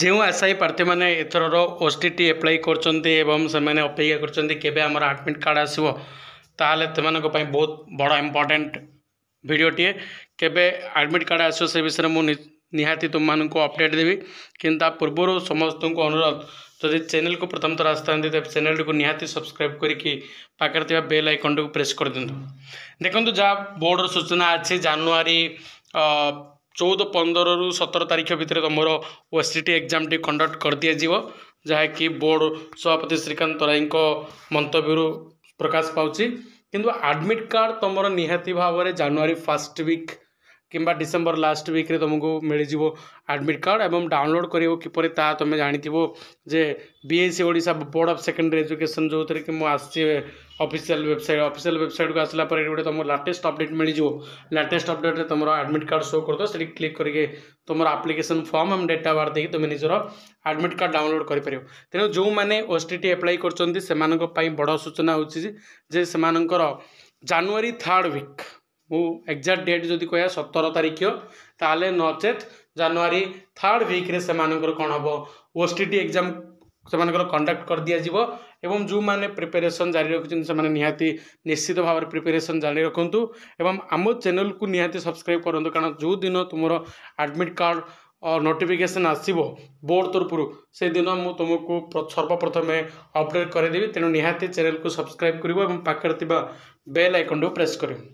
जो आशायी प्रार्थी मैंने एथर ओटीटी एप्लाई कर अपेक्षा कर आडमिट कार्ड आसो ताल बहुत बड़ा इम्पोर्टेंट वीडियोटे केबे आडमिट कार्ड आसो से विषय में निहाती तुमको अपडेट देवी कि पूर्व समस्त को अनुरोध जदि चैनल को प्रथम थर आसता तेज चैनल को निहाती सब्सक्राइब करके बेल आइकन को प्रेस कर दिंतु। देखो जहाँ बोर्डर सूचना अच्छी जानुरी 14-15 रु 17 तारीख भितर तुम ओटीटी एग्जाम टी कंडक्ट कर दिज्व जहाँकि बोर्ड सभापति श्रीकांत तराई मंतव्य प्रकाश पाँच किंतु आडमिट कार्ड तुम निहाती भाव में जानुरी फर्स्ट वीक किंबा डिसेंबर लास्ट वीक रे तुमको मिल जाव आडमिट कार्ड एवं डाउनलोड करियो किपरि ता तुम जानिथिबो जे BSE Odisha board of secondary education जो थरे कि मु आसी ऑफिशियल वेबसाइट को आसला पर गोटे तुम लेटेस्ट अपडेट मिल जाव लेटेस्ट अपडेट रे तुम आडमिट कार्ड शो कर दो से क्लिक करके तुम एप्लिकेशन फॉर्म एवं डेट ऑफ बर्थ देके तुम निजर आडमिट कार्ड डाउनलोड कर पारियो। तेणु जो मैंने ओटीटी एप्लाई करछन्ती सेमानक पई बड़ सूचना होछि जे सेमानकर जनवरी 3rd वीक मु एक्जाक्ट डेट जदि कह 17 तारीख ताले नचेत जनवरी 3rd वीक रे सेमानकर कौन हम ओटीटी एग्जाम सेमानकर कंडक्ट कर दिया एवं जो माने प्रिपरेशन जारी रखिछन से माने निहाती निश्चित भाव में प्रिपरेशन जारी रखंतु एवं आम चैनल को निहाती सब्सक्राइब करंतु कारण जो दिन तुम आडमिट कार्ड और नोटिफिकेशन आसो बोर्ड तरफ से दिन मु तुमको सर्वप्रथम अपडेट करदेवी। तेणु निहाती चैनल को सब्सक्राइब कर पाखे बेल आइकन को प्रेस कर।